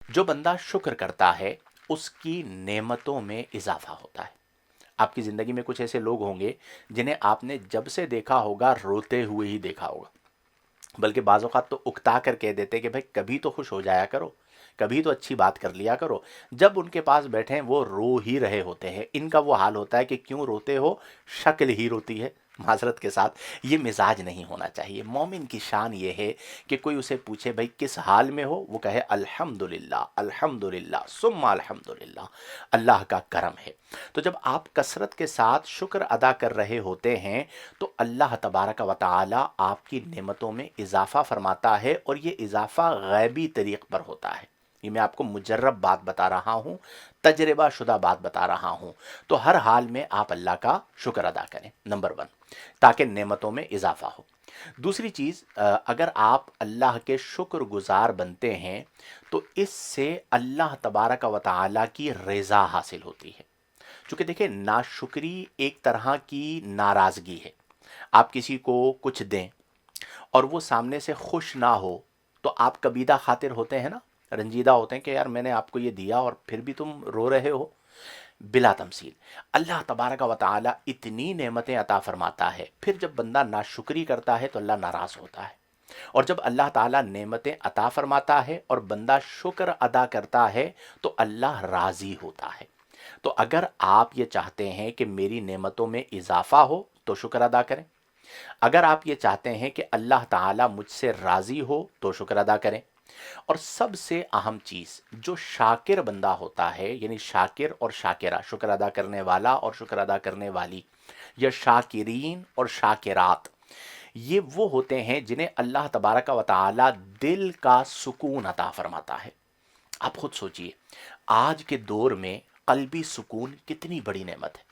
جو بندہ شکر کرتا ہے اس کی نعمتوں میں اضافہ ہوتا ہے۔ آپ کی زندگی میں کچھ ایسے لوگ ہوں گے جنہیں آپ نے جب سے دیکھا ہوگا روتے ہوئے ہی دیکھا ہوگا، بلکہ بعض اوقات تو اکتا کر کہہ دیتے کہ بھائی کبھی تو خوش ہو جایا کرو، کبھی تو اچھی بات کر لیا کرو۔ جب ان کے پاس بیٹھے ہیں وہ رو ہی رہے ہوتے ہیں، ان کا وہ حال ہوتا ہے کہ کیوں روتے ہو، شکل ہی روتی ہے۔ معذرت کے ساتھ، یہ مزاج نہیں ہونا چاہیے۔ مومن کی شان یہ ہے کہ کوئی اسے پوچھے بھائی کس حال میں ہو، وہ کہے الحمدللہ الحمدللہ ثم الحمدللہ، اللہ کا کرم ہے۔ تو جب آپ کثرت کے ساتھ شکر ادا کر رہے ہوتے ہیں تو اللہ تبارک و تعالی آپ کی نعمتوں میں اضافہ فرماتا ہے، اور یہ اضافہ غیبی طریق پر ہوتا ہے۔ یہ میں آپ کو مجرب بات بتا رہا ہوں، تجربہ شدہ بات بتا رہا ہوں۔ تو ہر حال میں آپ اللہ کا شکر ادا کریں، نمبر ون، تاکہ نعمتوں میں اضافہ ہو۔ دوسری چیز، اگر آپ اللہ کے شکر گزار بنتے ہیں تو اس سے اللہ تبارک و تعالی کی رضا حاصل ہوتی ہے۔ چونکہ دیکھیں، ناشکری ایک طرح کی ناراضگی ہے۔ آپ کسی کو کچھ دیں اور وہ سامنے سے خوش نہ ہو تو آپ کبیدہ خاطر ہوتے ہیں نا، رنجیدہ ہوتے ہیں کہ یار میں نے آپ کو یہ دیا اور پھر بھی تم رو رہے ہو۔ بلا تمثیل اللہ تبارک و تعالی اتنی نعمتیں عطا فرماتا ہے، پھر جب بندہ ناشکری کرتا ہے تو اللہ ناراض ہوتا ہے، اور جب اللہ تعالیٰ نعمتیں عطا فرماتا ہے اور بندہ شکر ادا کرتا ہے تو اللہ راضی ہوتا ہے۔ تو اگر آپ یہ چاہتے ہیں کہ میری نعمتوں میں اضافہ ہو تو شکر ادا کریں، اگر آپ یہ چاہتے ہیں کہ اللہ تعالیٰ مجھ سے راضی ہو تو شکر ادا کریں، اور سب سے اہم چیز، جو شاکر بندہ ہوتا ہے، یعنی شاکر اور شاکرہ، شکر ادا کرنے والا اور شکر ادا کرنے والی، یا شاکرین اور شاکرات، یہ وہ ہوتے ہیں جنہیں اللہ تبارک و تعالی دل کا سکون عطا فرماتا ہے۔ آپ خود سوچئے، آج کے دور میں قلبی سکون کتنی بڑی نعمت ہے۔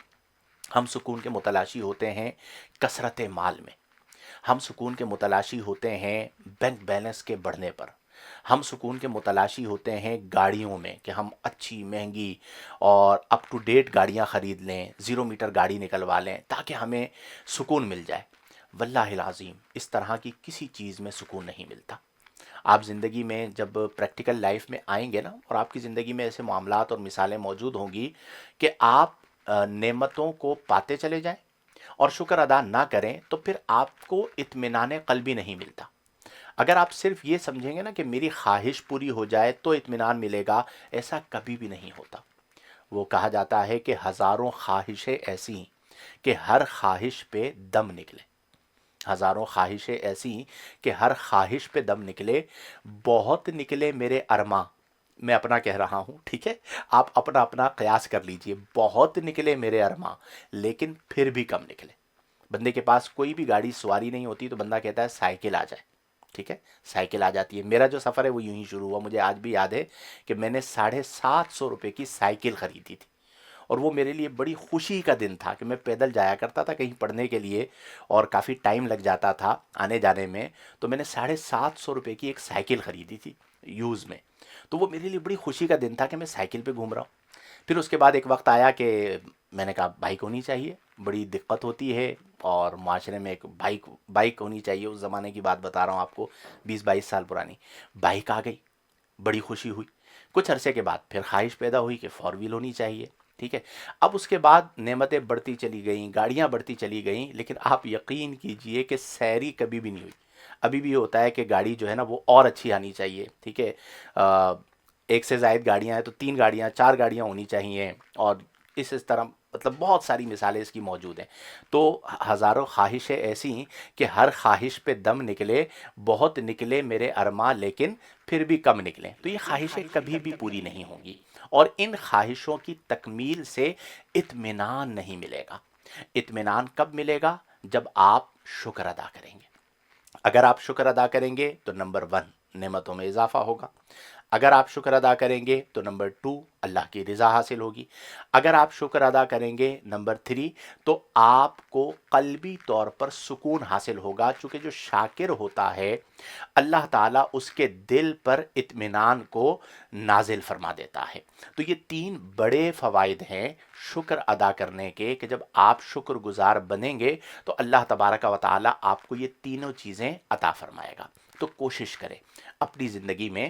ہم سکون کے متلاشی ہوتے ہیں کثرت مال میں، ہم سکون کے متلاشی ہوتے ہیں بینک بیلنس کے بڑھنے پر، ہم سکون کے متلاشی ہوتے ہیں گاڑیوں میں کہ ہم اچھی مہنگی اور اپ ٹو ڈیٹ گاڑیاں خرید لیں، زیرو میٹر گاڑی نکلوا لیں تاکہ ہمیں سکون مل جائے۔ واللہ العظیم اس طرح کی کسی چیز میں سکون نہیں ملتا۔ آپ زندگی میں جب پریکٹیکل لائف میں آئیں گے نا، اور آپ کی زندگی میں ایسے معاملات اور مثالیں موجود ہوں گی کہ آپ نعمتوں کو پاتے چلے جائیں اور شکر ادا نہ کریں، تو پھر آپ کو اطمینان قلبی نہیں ملتا۔ اگر آپ صرف یہ سمجھیں گے نا کہ میری خواہش پوری ہو جائے تو اطمینان ملے گا، ایسا کبھی بھی نہیں ہوتا۔ وہ کہا جاتا ہے کہ ہزاروں خواہشیں ایسی کہ ہر خواہش پہ دم نکلے، ہزاروں خواہشیں ایسی کہ ہر خواہش پہ دم نکلے، بہت نکلے میرے ارماں، میں اپنا کہہ رہا ہوں، ٹھیک ہے، آپ اپنا اپنا قیاس کر لیجئے، بہت نکلے میرے ارماں لیکن پھر بھی کم نکلے۔ بندے کے پاس کوئی بھی گاڑی سواری نہیں ہوتی تو بندہ کہتا ہے سائیکل آ جائے، ٹھیک ہے، سائیکل آ جاتی ہے۔ میرا جو سفر ہے وہ یوں ہی شروع ہوا، مجھے آج بھی یاد ہے کہ میں نے 750 روپے کی سائیکل خریدی تھی، اور وہ میرے لیے بڑی خوشی کا دن تھا کہ میں پیدل جایا کرتا تھا کہیں پڑھنے کے لیے، اور کافی ٹائم لگ جاتا تھا آنے جانے میں، تو میں نے 750 روپے کی ایک سائیکل خریدی تھی یوز میں۔ تو وہ میرے لیے بڑی خوشی کا دن تھا کہ میں سائیکل پہ گھوم رہا ہوں۔ پھر اس کے بعد ایک وقت آیا کہ میں نے کہا بائک ہونی چاہیے، بڑی دقت ہوتی ہے، اور معاشرے میں ایک بائک ہونی چاہیے۔ اس زمانے کی بات بتا رہا ہوں آپ کو، 20-22 سال پرانی۔ بائک آ گئی، بڑی خوشی ہوئی۔ کچھ عرصے کے بعد پھر خواہش پیدا ہوئی کہ 4 وہیل ہونی چاہیے، ٹھیک ہے۔ اب اس کے بعد نعمتیں بڑھتی چلی گئیں، گاڑیاں بڑھتی چلی گئیں، لیکن آپ یقین کیجئے کہ سیری کبھی بھی نہیں ہوئی۔ ابھی بھی ہوتا ہے کہ گاڑی جو ہے نا وہ اور اچھی آنی چاہیے، ٹھیک ہے، ایک سے زائد گاڑیاں ہیں تو 3 گاڑیاں 4 گاڑیاں ہونی چاہیے، اور اس طرح مطلب بہت ساری مثالیں اس کی موجود ہیں۔ تو ہزاروں خواہشیں ایسی کہ ہر خواہش پہ دم نکلے، بہت نکلے میرے ارماں لیکن پھر بھی کم نکلیں، تو یہ خواہشیں کبھی بھی پوری نہیں ہوں گی، اور ان خواہشوں کی تکمیل سے اطمینان نہیں ملے گا۔ اطمینان کب ملے گا؟ جب آپ شکر ادا کریں گے۔ اگر آپ شکر ادا کریں گے تو نمبر 1 نعمتوں میں اضافہ ہوگا، اگر آپ شکر ادا کریں گے تو نمبر 2 اللہ کی رضا حاصل ہوگی، اگر آپ شکر ادا کریں گے نمبر 3 تو آپ کو قلبی طور پر سکون حاصل ہوگا، چونکہ جو شاکر ہوتا ہے اللہ تعالیٰ اس کے دل پر اطمینان کو نازل فرما دیتا ہے۔ تو یہ 3 بڑے فوائد ہیں شکر ادا کرنے کے، کہ جب آپ شکر گزار بنیں گے تو اللہ تبارک و تعالیٰ آپ کو یہ تینوں چیزیں عطا فرمائے گا۔ تو کوشش کریں اپنی زندگی میں